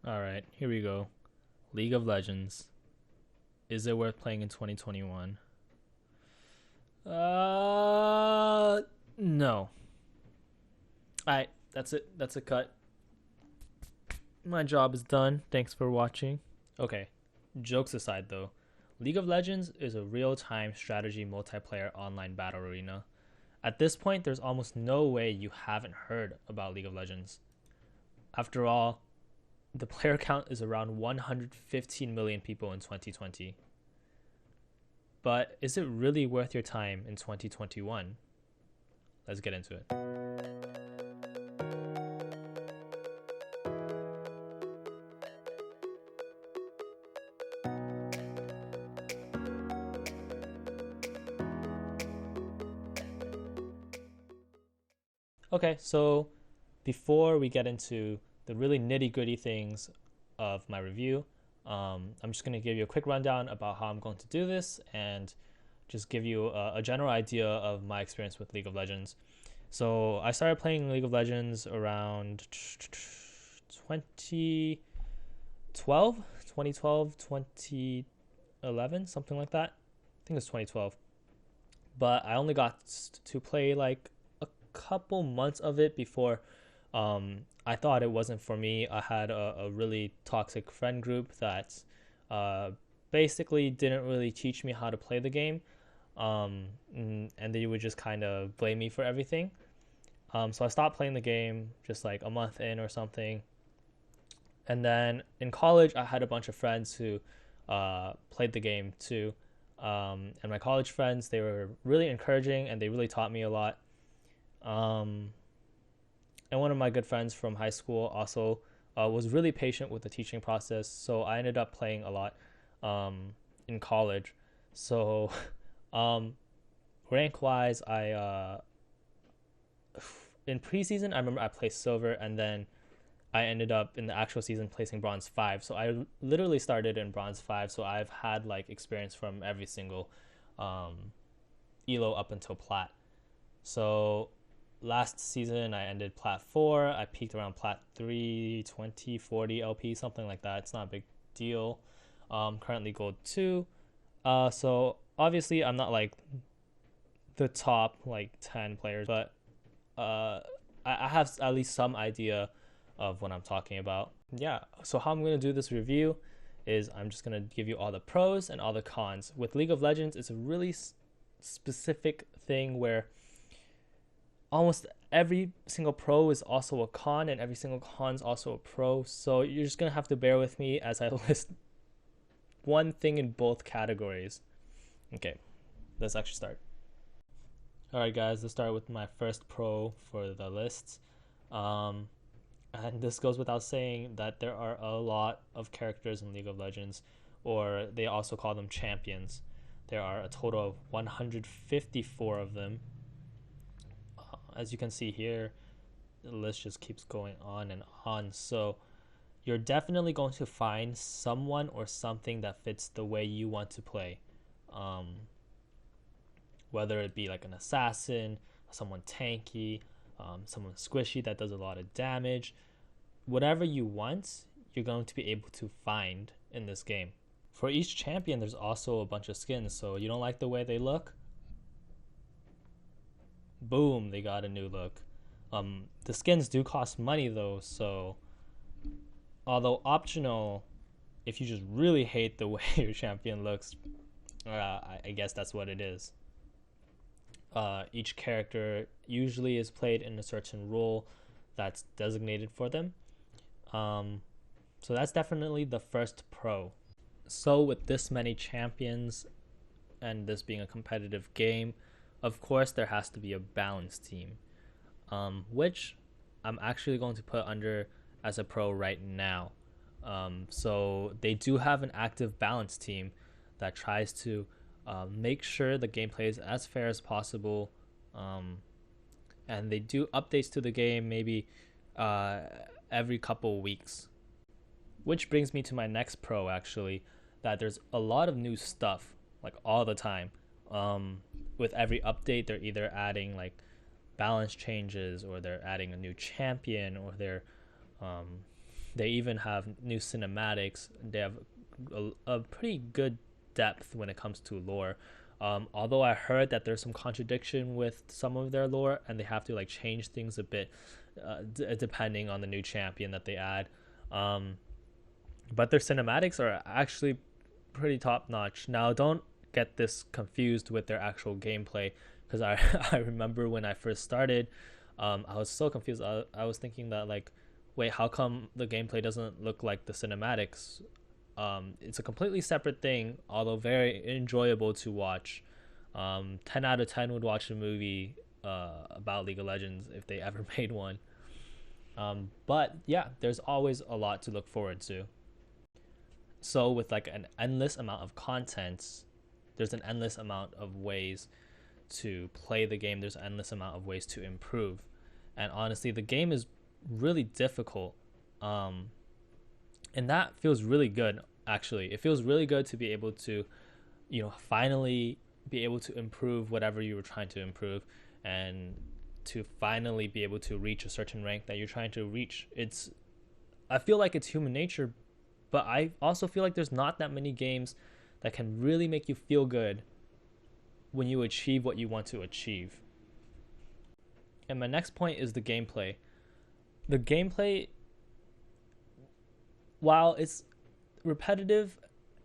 All right, here we go. League of Legends. Is it worth playing in 2021? No. All right, that's it. That's a cut. My job is done. Thanks for watching. Okay, jokes aside though, League of Legends is a real time strategy multiplayer online battle arena. At this point, there's almost no way you haven't heard about League of Legends. After all, the player count is around 115 million people in 2020. But is it really worth your time in 2021? Let's get into it. Okay, so before we get into the really nitty gritty things of my review, I'm just going to give you a quick rundown about how I'm going to do this and just give you a general idea of my experience with League of Legends. So I started playing League of Legends around 2012, 2011, something like that. I think it's 2012. But I only got to play like a couple months of it before I thought it wasn't for me. I had a really toxic friend group that uh, basically didn't really teach me how to play the game. And they would just kind of blame me for everything. So I stopped playing the game just like a month in or something. And then in college, I had a bunch of friends who played the game too. And my college friends, they were really encouraging and they really taught me a lot. Um, and one of my good friends from high school also was really patient with the teaching process. So I ended up playing a lot in college. So um, rank wise, I in preseason I remember I placed silver, and then I ended up in the actual season placing bronze 5. So I literally started in bronze 5. So I've had like experience from every single um, elo up until plat. So last season I ended plat 4. I peaked around plat 3, 20, 40 LP, something like that. It's not a big deal. Currently gold 2. So obviously I'm not like the top like 10 players, but uh, I have at least some idea of what I'm talking about. Yeah, so how I'm going to do this review is I'm just going to give you all the pros and all the cons. With League of Legends, it's a really specific thing where almost every single pro is also a con and every single con is also a pro. So you're just going to have to bear with me as I list one thing in both categories. Okay, let's actually start. Alright guys, let's start with my first pro for the list. Um, and this goes without saying that there are a lot of characters in League of Legends, or they also call them champions. There are a total of 154 of them. As you can see here, the list just keeps going on and on. So you're definitely going to find someone or something that fits the way you want to play. Um, Whether it be like an assassin, someone tanky, someone squishy that does a lot of damage, whatever you want, you're going to be able to find in this game. For each champion, there's also a bunch of skins. So you don't like the way they look? Boom, they got a new look. The skins do cost money though, so although optional, if you just really hate the way your champion looks, I guess that's what it is. Each character usually is played in a certain role that's designated for them. Um, so that's definitely the first pro. So with this many champions and this being a competitive game, of course there has to be a balanced team, which I'm actually going to put under as a pro right now. So they do have an active balance team that tries to make sure the gameplay is as fair as possible. Um, and they do updates to the game maybe uh, every couple weeks. Which brings me to my next pro actually, that there's a lot of new stuff like all the time. Um, with every update, they're either adding like balance changes or they're adding a new champion or they're um, They even have new cinematics. They have a pretty good depth when it comes to lore. Although I heard that there's some contradiction with some of their lore, and they have to like change things a bit depending on the new champion that they add. But their cinematics are actually pretty top notch. Now, don't get this confused with their actual gameplay, because I remember when I first started, I was so confused. I was thinking that like, wait, how come the gameplay doesn't look like the cinematics? It's a completely separate thing, although very enjoyable to watch. 10 out of 10 would watch a movie about League of Legends if they ever made one. But yeah, there's always a lot to look forward to. So with like an endless amount of content, there's an endless amount of ways to play the game. There's an endless amount of ways to improve. And honestly, the game is really difficult. And that feels really good, actually. It feels really good to be able to, finally be able to improve whatever you were trying to improve, and to finally be able to reach a certain rank that you're trying to reach. I feel like it's human nature, but I also feel like there's not that many games that can really make you feel good when you achieve what you want to achieve. And my next point is the gameplay. The gameplay, while it's repetitive,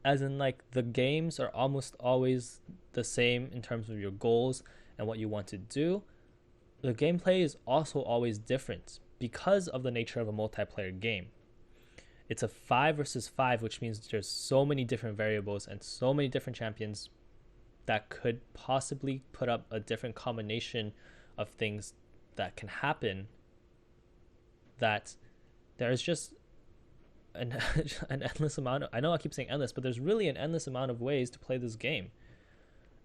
as in like the games are almost always the same in terms of your goals and what you want to do, the gameplay is also always different because of the nature of a multiplayer game. It's a 5 versus 5, which means there's so many different variables and so many different champions that could possibly put up a different combination of things that can happen, that there's just an endless amount of, I know I keep saying endless, but there's really an endless amount of ways to play this game.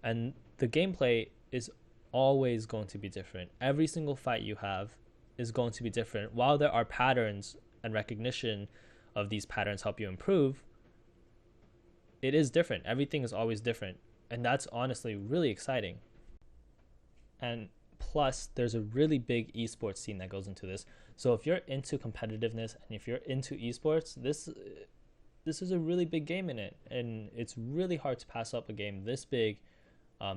And the gameplay is always going to be different. Every single fight you have is going to be different. While there are patterns and recognition of these patterns help you improve, it is different. Everything is always different. And that's honestly really exciting. And plus, there's a really big esports scene that goes into this. So if you're into competitiveness and if you're into esports, this is a really big game in it. And it's really hard to pass up a game this big,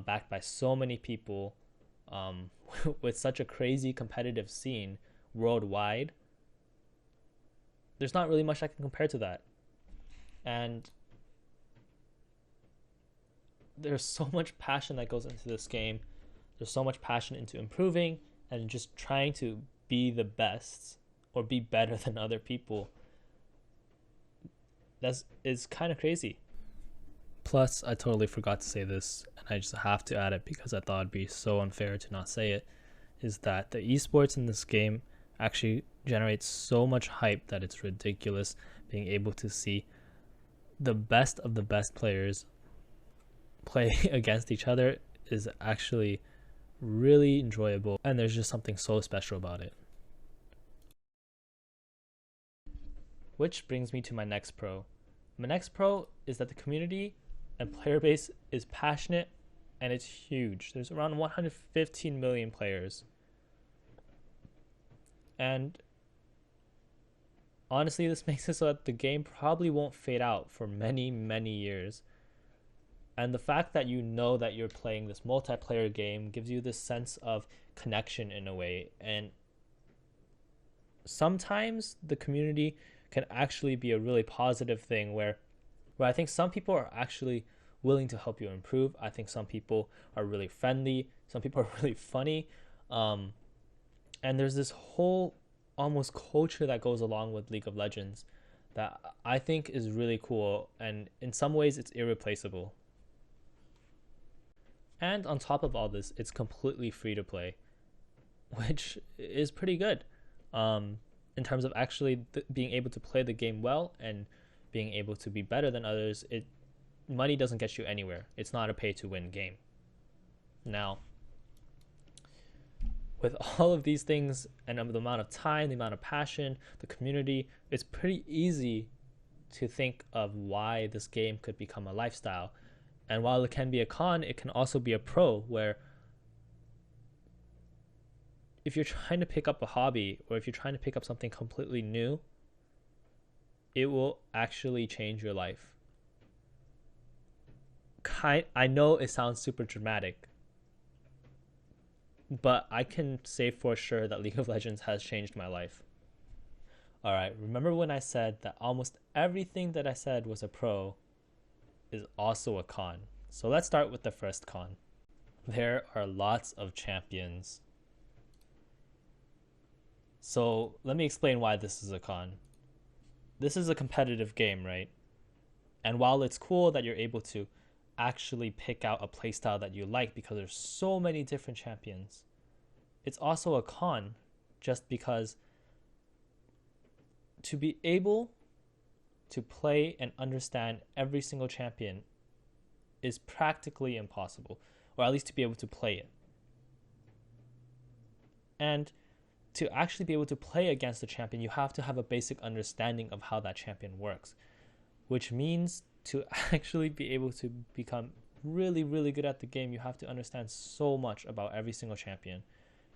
backed by so many people, with such a crazy competitive scene worldwide. There's not really much I can compare to that. And there's so much passion that goes into this game. There's so much passion into improving and just trying to be the best or be better than other people. It's kind of crazy. Plus, I totally forgot to say this, and I just have to add it because I thought it'd be so unfair to not say it, is that the esports in this game actually generates so much hype that it's ridiculous. Being able to see the best of the best players play against each other is actually really enjoyable, and there's just something so special about it. Which brings me to my next pro. My next pro is that the community and player base is passionate and it's huge. There's around 115 million players. And honestly, this makes it so that the game probably won't fade out for many, many years. And the fact that you know that you're playing this multiplayer game gives you this sense of connection in a way. And sometimes the community can actually be a really positive thing where I think some people are actually willing to help you improve. I think some people are really friendly. Some people are really funny. And there's this whole almost culture that goes along with League of Legends that I think is really cool. And in some ways, it's irreplaceable. And on top of all this, it's completely free to play, which is pretty good in terms of actually being able to play the game well and being able to be better than others. Money doesn't get you anywhere. It's not a pay-to-win game. Now, with all of these things and the amount of time, the amount of passion, the community, it's pretty easy to think of why this game could become a lifestyle. And while it can be a con, it can also be a pro, where if you're trying to pick up a hobby or if you're trying to pick up something completely new, it will actually change your life. I know it sounds super dramatic, but I can say for sure that League of Legends has changed my life. All right, remember when I said that almost everything that I said was a pro is also a con? So let's start with the first con. There are lots of champions. So let me explain why this is a con. This is a competitive game, right? And while it's cool that you're able to actually pick out a playstyle that you like because there's so many different champions, it's also a con just because to be able to play and understand every single champion is practically impossible, or at least to be able to play it. And to actually be able to play against the champion, you have to have a basic understanding of how that champion works, which means to actually be able to become really, really good at the game, you have to understand so much about every single champion.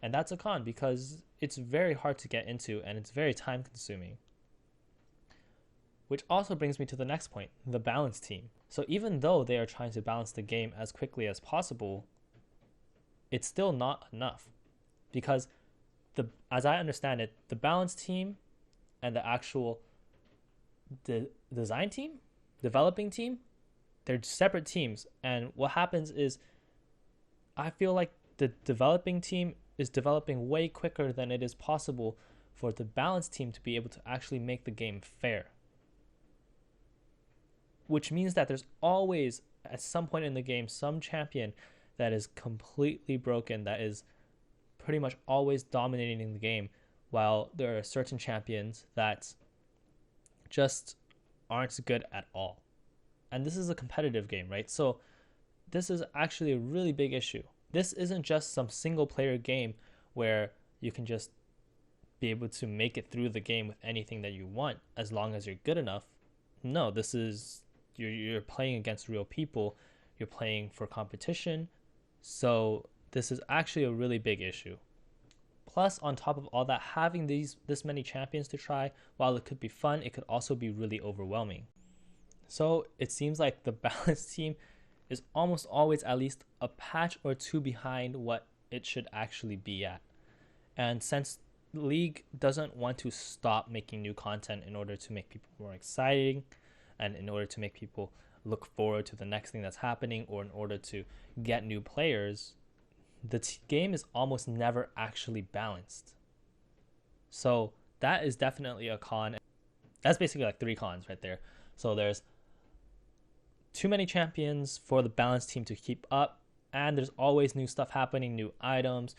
And that's a con because it's very hard to get into and it's very time consuming. Which also brings me to the next point, the balance team. So even though they are trying to balance the game as quickly as possible, it's still not enough. Because as I understand it, the balance team and the actual design team, developing team, they're separate teams. And what happens is I feel like the developing team is developing way quicker than it is possible for the balance team to be able to actually make the game fair. Which means that there's always, at some point in the game, some champion that is completely broken, that is pretty much always dominating the game, while there are certain champions that just aren't good at all. And this is a competitive game, right? So this is actually a really big issue. This isn't just some single player game where you can just be able to make it through the game with anything that you want as long as you're good enough. No, this is you're playing against real people. You're playing for competition. So this is actually a really big issue. Plus, on top of all that, having this many champions to try, while it could be fun, it could also be really overwhelming. So it seems like the balance team is almost always at least a patch or two behind what it should actually be at. And since League doesn't want to stop making new content in order to make people more exciting and in order to make people look forward to the next thing that's happening, or in order to get new players, the game is almost never actually balanced. So that is definitely a con. That's basically like 3 cons right there. So there's too many champions for the balance team to keep up, and there's always new stuff happening, new items,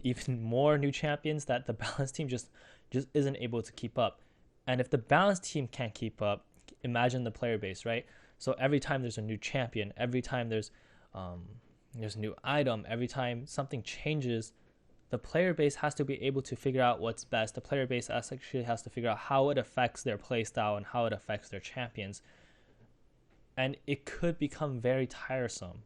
even more new champions that the balance team just isn't able to keep up. And if the balance team can't keep up, imagine the player base, right? So every time there's a new champion, every time there's a new item, every time something changes, the player base has to be able to figure out what's best. The player base actually has to figure out how it affects their playstyle and how it affects their champions. And it could become very tiresome.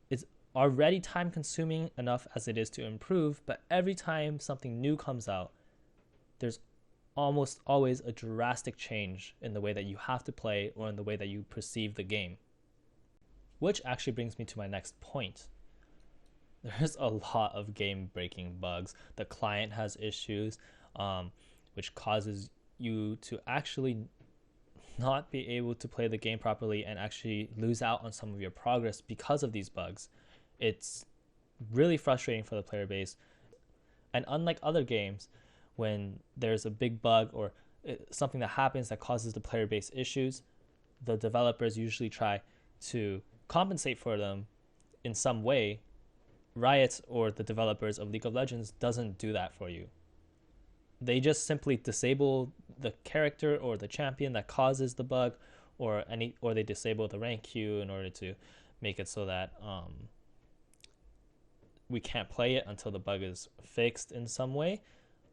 It's already time consuming enough as it is to improve, but every time something new comes out, there's almost always a drastic change in the way that you have to play or in the way that you perceive the game. Which actually brings me to my next point. There's a lot of game breaking bugs. The client has issues, which causes you to actually not be able to play the game properly and actually lose out on some of your progress because of these bugs. It's really frustrating for the player base. And unlike other games, when there's a big bug or something that happens that causes the player base issues, the developers usually try to compensate for them in some way. Riot, or the developers of League of Legends, doesn't do that for you. They just simply disable the character or the champion that causes the bug, or they disable the rank queue in order to make it so that we can't play it until the bug is fixed in some way.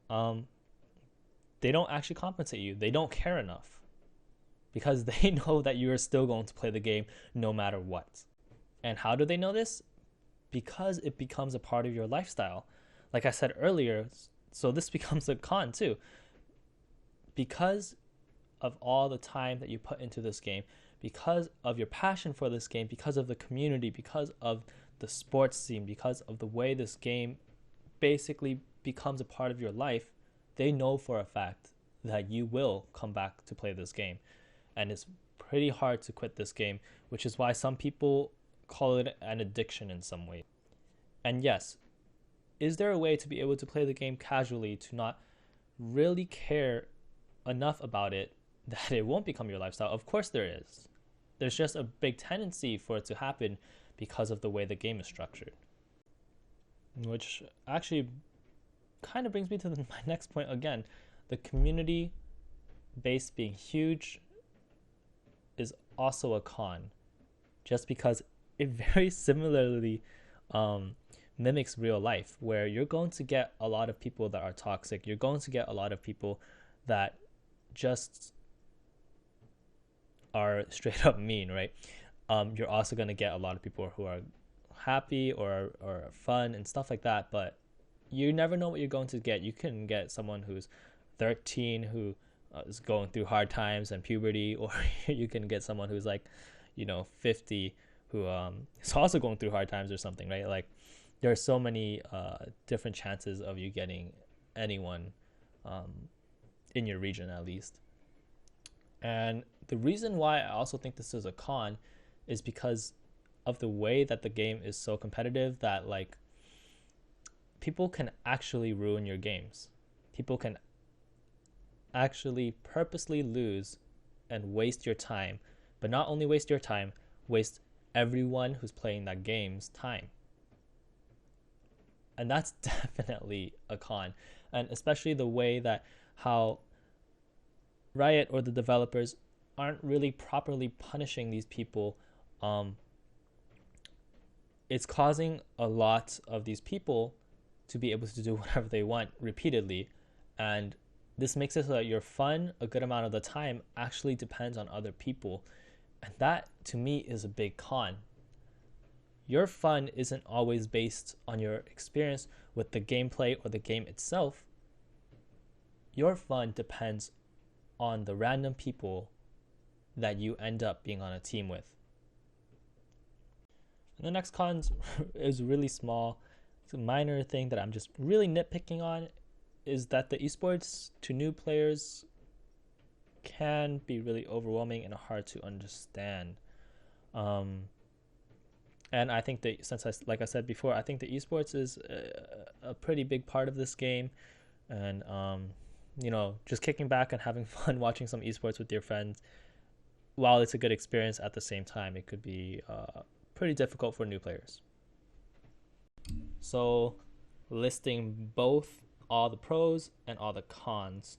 They don't actually compensate you. They don't care enough because they know that you are still going to play the game no matter what. And how do they know this? Because it becomes a part of your lifestyle. Like I said earlier, so this becomes a con too. Because of all the time that you put into this game, because of your passion for this game, because of the community, because of the sports scene, because of the way this game basically becomes a part of your life, they know for a fact that you will come back to play this game. And it's pretty hard to quit this game, which is why some people call it an addiction in some way. And yes, is there a way to be able to play the game casually, to not really care enough about it that it won't become your lifestyle? Of course there is. There's just a big tendency for it to happen because of the way the game is structured. Which actually kind of brings me to my next point again. The community base being huge is also a con, just because it very similarly mimics real life, where you're going to get a lot of people that are toxic. You're going to get a lot of people that just are straight up mean, right? You're also going to get a lot of people who are happy or fun and stuff like that, but you never know what you're going to get. You can get someone who's 13 who is going through hard times and puberty, or you can get someone who's like, 50 who is also going through hard times or something, right? Like, there are so many different chances of you getting anyone in your region, at least. And the reason why I also think this is a con is because of the way that the game is so competitive, that like people can actually ruin your games. People can actually purposely lose and waste your time, but not only waste your time, waste everyone who's playing that game's time. And that's definitely a con. And especially the way that how Riot or the developers aren't really properly punishing these people. It's causing a lot of these people to be able to do whatever they want repeatedly. And this makes it so that your fun, a good amount of the time, actually depends on other people. And that, to me, is a big con. Your fun isn't always based on your experience with the gameplay or the game itself. Your fun depends on the random people that you end up being on a team with. And the next con is really small. It's a minor thing that I'm just really nitpicking on, is that the esports to new players can be really overwhelming and hard to understand. And I think that like I said before, I think the esports is a pretty big part of this game. And, just kicking back and having fun watching some esports with your friends, while it's a good experience, at the same time, it could be pretty difficult for new players. So, listing both all the pros and all the cons,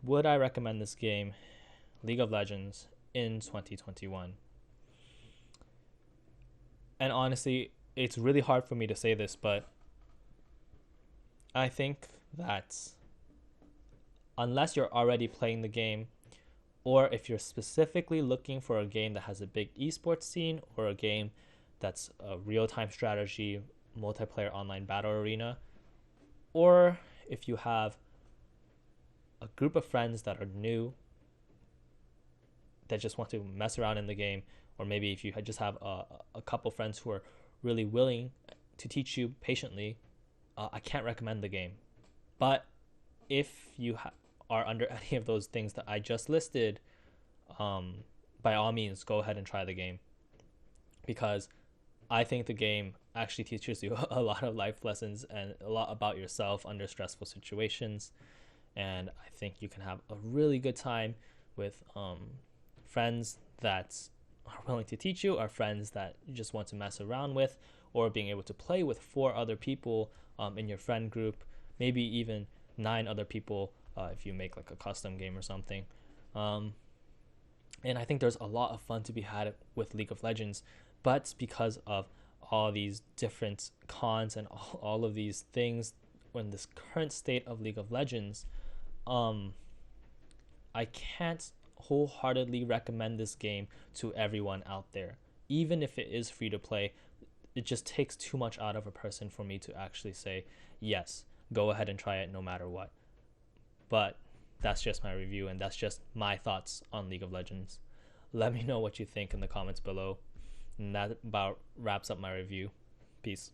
would I recommend this game, League of Legends, in 2021? And honestly, it's really hard for me to say this, but I think that unless you're already playing the game, or if you're specifically looking for a game that has a big esports scene, or a game that's a real-time strategy, multiplayer online battle arena, or if you have a group of friends that are new that just want to mess around in the game, or maybe if you just have a couple friends who are really willing to teach you patiently, I can't recommend the game. But if you are under any of those things that I just listed, by all means, go ahead and try the game, because I think the game actually teaches you a lot of life lessons and a lot about yourself under stressful situations. And I think you can have a really good time with friends that are willing to teach you, or friends that you just want to mess around with, or being able to play with 4 other people in your friend group, maybe even 9 other people if you make like a custom game or something. And I think there's a lot of fun to be had with League of Legends, but because of all these different cons and all of these things in this current state of League of Legends, I can't wholeheartedly recommend this game to everyone out there. Even if it is free to play, it just takes too much out of a person for me to actually say, yes, go ahead and try it no matter what. But that's just my review, and that's just my thoughts on League of Legends. Let me know what you think in the comments below. And that about wraps up my review. Peace.